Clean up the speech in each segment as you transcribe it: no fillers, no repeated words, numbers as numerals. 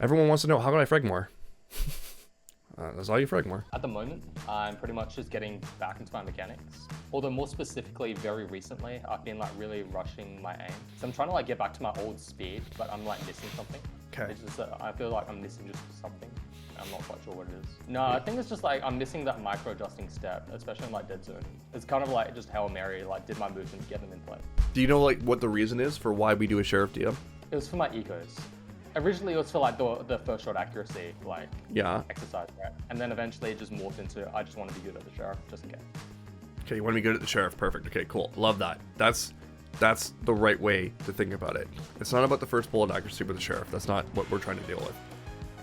Everyone wants to know, how can I frag more? That's all you frag more. At the moment, I'm pretty much just getting back into my mechanics. Although more specifically, very recently, I've been like really rushing my aim. So I'm trying to like get back to my old speed, but I'm like missing something. Okay. It's just, I feel like I'm missing just something. I'm not quite sure what it is. No, I think it's just like I'm missing that micro adjusting step, especially in like dead zone. It's kind of like just Hail Mary, like did my movements, get them in play. Do you know like what the reason is for why we do a Sheriff DM? It was for my ecos. Originally, it was for like the first shot accuracy, like exercise, right? And then eventually it just morphed into I just want to be good at the Sheriff, just in case. Okay, you want to be good at the Sheriff. Perfect. Okay, cool. Love that. That's the right way to think about it. It's not about the first bullet accuracy with the Sheriff. That's not what we're trying to deal with.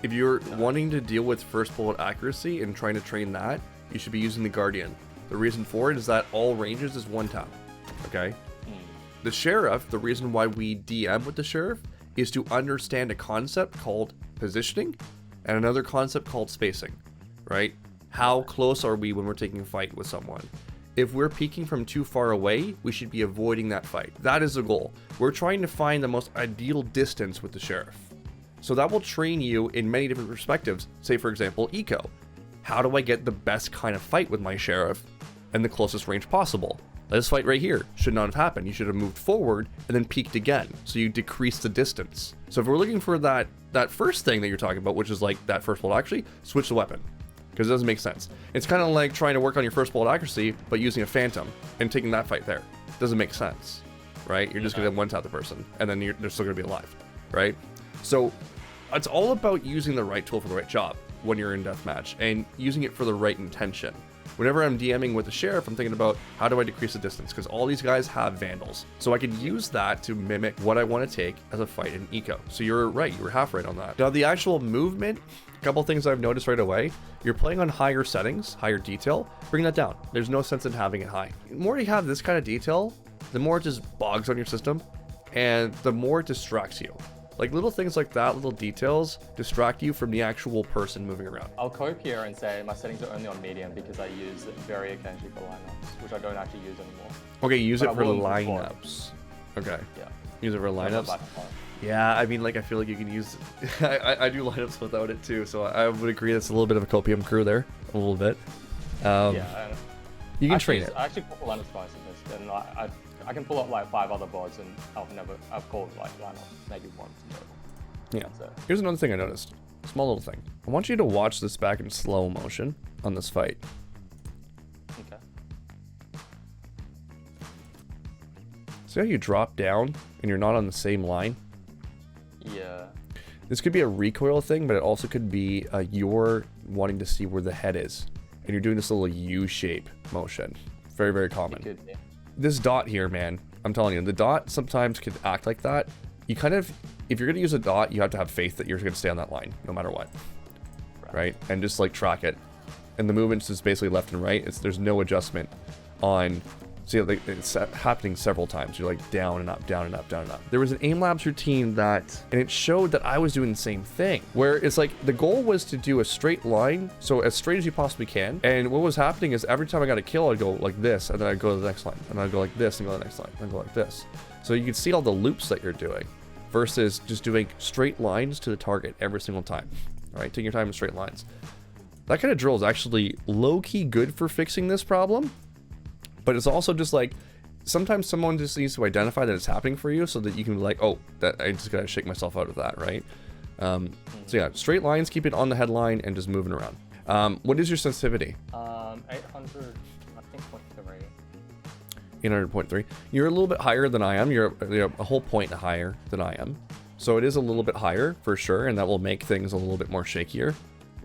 If you're wanting to deal with first bullet accuracy and trying to train that, you should be using the Guardian. The reason for it is that all ranges is one tap. Okay? The Sheriff, the reason why we DM with the Sheriff is to understand a concept called positioning and another concept called spacing, right? How close are we when we're taking a fight with someone? If we're peeking from too far away, we should be avoiding that fight. That is the goal. We're trying to find the most ideal distance with the Sheriff. So that will train you in many different perspectives. Say, for example, eco. How do I get the best kind of fight with my Sheriff and the closest range possible? This fight right here should not have happened. You should have moved forward and then peeked again. So you decrease the distance. So if we're looking for that first thing that you're talking about, which is like that first bullet, actually switch the weapon, because it doesn't make sense. It's kind of like trying to work on your first bullet accuracy, but using a phantom and taking that fight there. Doesn't make sense, right? You're just going to one tap the person and then they're still going to be alive, right? So it's all about using the right tool for the right job when you're in deathmatch and using it for the right intention. Whenever I'm DMing with the Sheriff, I'm thinking about how do I decrease the distance, because all these guys have Vandals. So I could use that to mimic what I want to take as a fight in eco. So you're right, you were half right on that. Now the actual movement, a couple things I've noticed right away, you're playing on higher settings, higher detail, bring that down. There's no sense in having it high. The more you have this kind of detail, the more it just bogs on your system and the more it distracts you. Like little things like that, little details distract you from the actual person moving around. I'll cope here and say my settings are only on medium because I use it very occasionally for lineups, which I don't actually use anymore. Okay, use it for lineups. Okay. Yeah. Use it for lineups. Yeah, I mean, like I feel like you can use. I do lineups without it too, so I would agree that's a little bit of a copium crew there, a little bit. Yeah. You can train it. I actually pull lineups twice in this, and I can pull up like 5 other boards, and I've called like lineups maybe once. Yeah. Here's another thing I noticed. Small little thing. I want you to watch this back in slow motion on this fight. Okay. See how you drop down and you're not on the same line? Yeah. This could be a recoil thing, but it also could be you're wanting to see where the head is. And you're doing this little U-shape motion. Very, very common. It could be. This dot here, man, I'm telling you, the dot sometimes could act like that. You kind of, if you're going to use a dot, you have to have faith that you're going to stay on that line, no matter what. Right? And just like track it. And the movement's just basically left and right. There's no adjustment on, see, like, it's happening several times. You're like down and up, down and up, down and up. There was an aim labs routine and it showed that I was doing the same thing, where it's like the goal was to do a straight line, so as straight as you possibly can. And what was happening is every time I got a kill, I'd go like this, and then I'd go to the next line, and I'd go like this, and go to the next line, and go like this. So you could see all the loops that you're doing, versus just doing straight lines to the target every single time. All right, taking your time in straight lines. That kind of drill is actually low-key good for fixing this problem. But it's also just like, sometimes someone just needs to identify that it's happening for you so that you can be like, oh, that I just gotta shake myself out of that, right? So yeah, straight lines, keep it on the headline and just moving around. What is your sensitivity? 800, I think, 0.3. 800.3. You're a little bit higher than I am. You're a whole point higher than I am. So it is a little bit higher for sure, and that will make things a little bit more shakier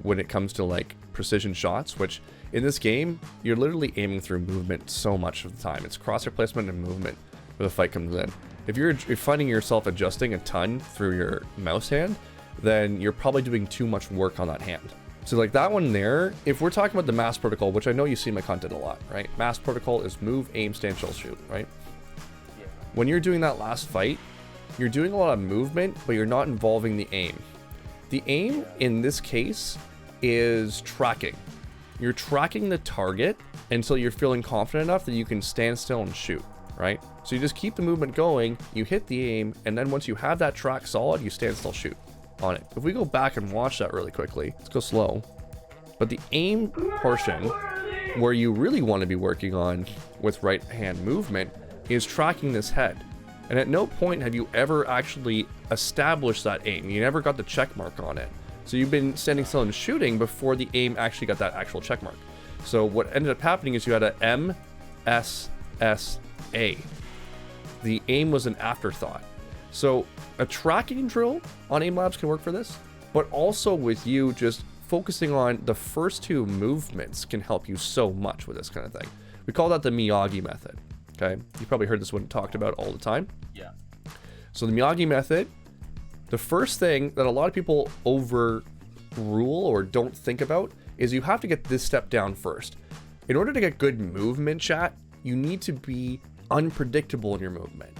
when it comes to like precision shots, which in this game, you're literally aiming through movement so much of the time. It's crosshair placement and movement where the fight comes in. If you're finding yourself adjusting a ton through your mouse hand, then you're probably doing too much work on that hand. So like that one there, if we're talking about the mass protocol, which I know you see in my content a lot, right? Mass protocol is move, aim, stand, chill, shoot, right? Yeah. When you're doing that last fight, you're doing a lot of movement, but you're not involving the aim. The aim in this case is tracking. You're tracking the target until you're feeling confident enough that you can stand still and shoot, right? So you just keep the movement going, you hit the aim, and then once you have that track solid, you stand still, shoot. on it. If we go back and watch that really quickly, let's go slow. But the aim portion, where you really want to be working on with right hand movement, is tracking this head. And at no point have you ever actually established that aim. You never got the check mark on it. So you've been standing still and shooting before the aim actually got that actual check mark. So what ended up happening is you had a M, S, S, A. The aim was an afterthought. So a tracking drill on aim labs can work for this, but also with you just focusing on the first two movements can help you so much with this kind of thing. We call that the Miyagi method. Okay, you probably heard this one talked about all the time. Yeah. So the Miyagi method, the first thing that a lot of people overrule or don't think about is you have to get this step down first. In order to get good movement, chat, you need to be unpredictable in your movement.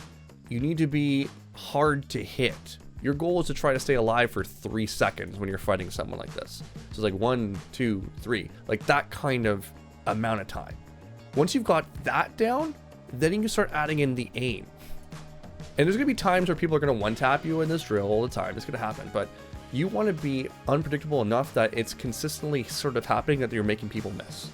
You need to be hard to hit. Your goal is to try to stay alive for 3 seconds when you're fighting someone like this. So it's like 1, 2, 3, like that kind of amount of time. Once you've got that down, then you can start adding in the aim. And there's gonna be times where people are gonna one-tap you in this drill all the time. It's gonna happen, but you wanna be unpredictable enough that it's consistently sort of happening that you're making people miss.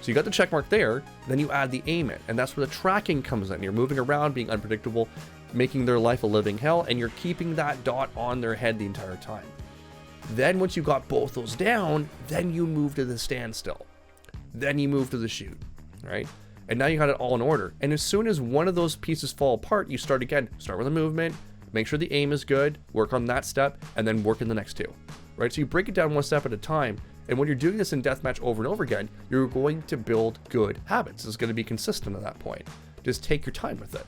So you got the check mark there, then you add the aim in, and that's where the tracking comes in. You're moving around, being unpredictable, making their life a living hell, and you're keeping that dot on their head the entire time. Then once you got both those down, then you move to the standstill. Then you move to the shoot, right? And now you got it all in order. And as soon as one of those pieces fall apart, you start again. Start with a movement, make sure the aim is good, work on that step, and then work in the next two, right? So you break it down one step at a time. And when you're doing this in deathmatch over and over again, you're going to build good habits. It's going to be consistent at that point. Just take your time with it.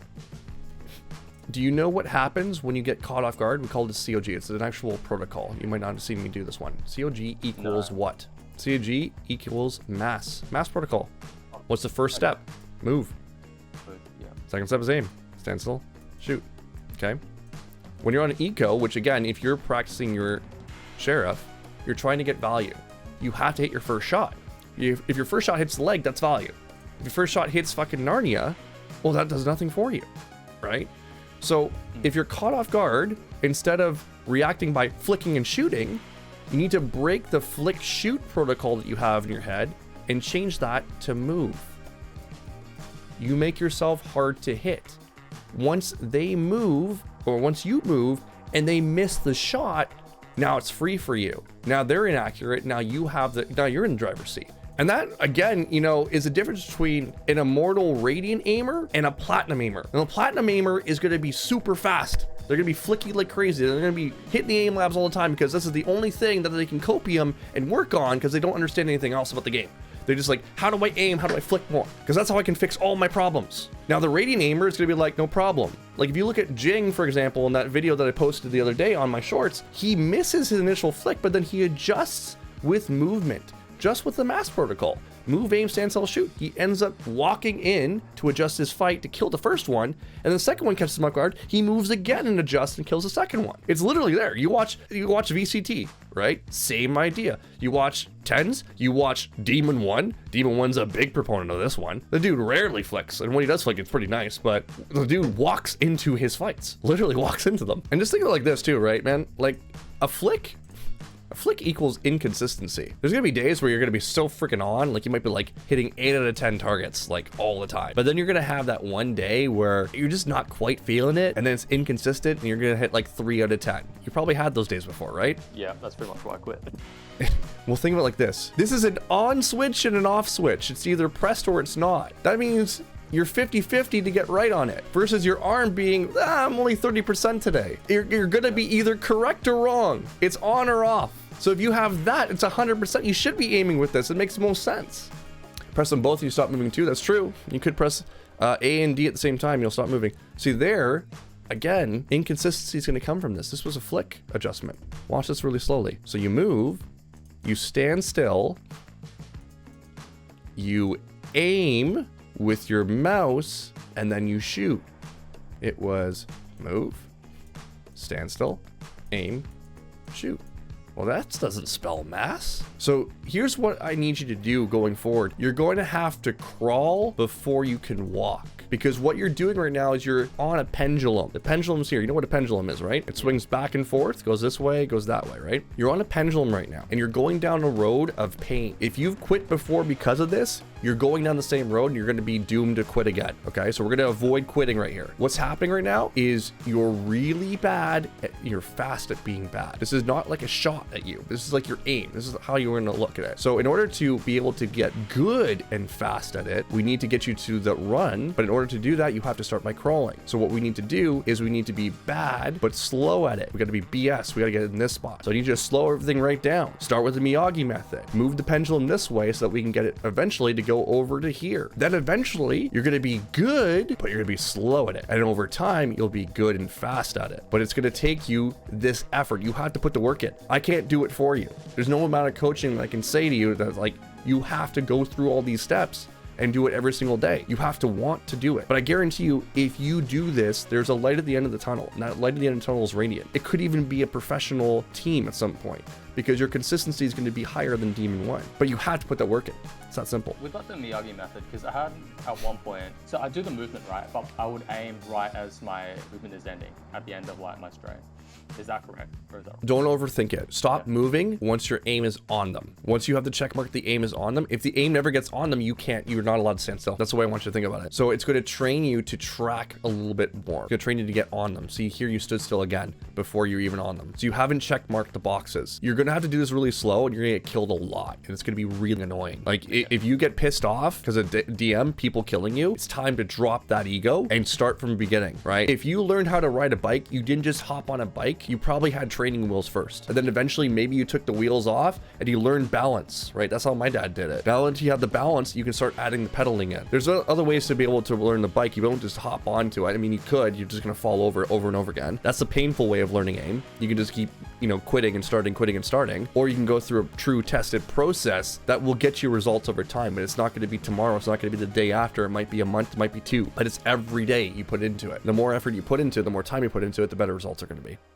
Do you know what happens when you get caught off guard? We call it a COG. It's an actual protocol. You might not have seen me do this one. COG equals what? COG equals mass. Mass protocol. What's the first step? Move. Yeah. Second step is aim. Stand still. Shoot. Okay. When you're on an eco, which again, if you're practicing your sheriff, you're trying to get value. You have to hit your first shot. If your first shot hits the leg, that's value. If your first shot hits fucking Narnia, well, that does nothing for you, right? So if you're caught off guard, instead of reacting by flicking and shooting, you need to break the flick shoot protocol that you have in your head and change that to move. You make yourself hard to hit. Once they move, or once you move and they miss the shot, now it's free for you. Now they're inaccurate. Now you're in the driver's seat. And that, again, you know, is the difference between an immortal radiant aimer and a platinum aimer. And a platinum aimer is going to be super fast. They're going to be flicky like crazy. They're going to be hitting the aim labs all the time because this is the only thing that they can copium and work on because they don't understand anything else about the game. They're just like, how do I aim? How do I flick more? Because that's how I can fix all my problems. Now the radiant aimer is going to be like, no problem. Like if you look at Jing, for example, in that video that I posted the other day on my shorts, he misses his initial flick, but then he adjusts with movement, just with the mass protocol. Move, aim, stand still, shoot. He ends up walking in to adjust his fight to kill the first one, and the second one catches him off guard. He moves again and adjusts and kills the second one. It's literally there. You watch VCT, right? Same idea. You watch Tens, you watch Demon 1. Demon 1's a big proponent of this one. The dude rarely flicks, and when he does flick, it's pretty nice, but the dude walks into his fights. Literally walks into them. And just think of it like this too, right, man? Like a flick equals inconsistency. There's gonna be days where you're gonna be so freaking on, like you might be like hitting 8 out of 10 targets like all the time. But then you're gonna have that one day where you're just not quite feeling it, and then it's inconsistent, and you're gonna hit like 3 out of 10. You probably had those days before, right? Yeah, that's pretty much why I quit. Well, think of it like this. This is an on switch and an off switch. It's either pressed or it's not. That means you're 50-50 to get right on it versus your arm being, I'm only 30% today. You're gonna be either correct or wrong. It's on or off. So if you have that, it's 100%. You should be aiming with this. It makes the most sense. Press them both, you stop moving too. That's true. You could press A and D at the same time. You'll stop moving. See there, again, inconsistency is going to come from this. This was a flick adjustment. Watch this really slowly. So you move, you stand still, you aim with your mouse, and then you shoot. It was move, stand still, aim, shoot. Well, that doesn't spell mass. So here's what I need you to do going forward. You're going to have to crawl before you can walk, because what you're doing right now is you're on a pendulum. The pendulum's here. You know what a pendulum is, right? It swings back and forth, goes this way, goes that way, right? You're on a pendulum right now, and you're going down a road of pain. If you've quit before because of this, you're going down the same road and you're going to be doomed to quit again. Okay, so we're going to avoid quitting right here. What's happening right now is you're really bad you're fast at being bad. This is not like a shot at you. This is like your aim. This is how you're going to look at it. So in order to be able to get good and fast at it, we need to get you to the run. But in order to do that, you have to start by crawling. So what we need to do is we need to be bad, but slow at it. We got to be BS. We got to get it in this spot. So I need you to slow everything right down. Start with the Miyagi method. Move the pendulum this way so that we can get it eventually to go over to here. Then eventually you're going to be good, but you're going to be slow at it. And over time, you'll be good and fast at it. But it's going to take you this effort. You have to put the work in. I can't do it for you. There's no amount of coaching that I can say to you that like, you have to go through all these steps and do it every single day. You have to want to do it. But I guarantee you, if you do this, there's a light at the end of the tunnel. And that light at the end of the tunnel is radiant. It could even be a professional team at some point, because your consistency is going to be higher than Demon 1. But you have to put that work in. It's that simple. We've got the Miyagi method, because I had at one point, so I do the movement right, but I would aim right as my movement is ending at the end of like my straight. Is that correct? Or is that wrong? Don't overthink it. Stop moving once your aim is on them. Once you have the check mark, the aim is on them. If the aim never gets on them, you're not allowed to stand still. That's the way I want you to think about it. So it's going to train you to track a little bit more. It's going to train you to get on them. See, here you stood still again before you're even on them. So you haven't check marked the boxes. You're going to have to do this really slow, and you're going to get killed a lot. And it's going to be really annoying. Like if you get pissed off because of DM, people killing you, it's time to drop that ego and start from the beginning, right? If you learned how to ride a bike, you didn't just hop on a bike. You probably had training wheels first. And then eventually maybe you took the wheels off and you learned balance, right? That's how my dad did it. Now that you have the balance, you can start adding the pedaling in. There's other ways to be able to learn the bike. You don't just hop onto it. I mean, you could, you're just going to fall over and over again. That's the painful way of learning aim. You can just keep, quitting and starting, or you can go through a true tested process that will get you results over time. But it's not going to be tomorrow. It's not going to be the day after. It might be a month, it might be 2, but it's every day you put into it. The more effort you put into it, the more time you put into it, the better results are going to be.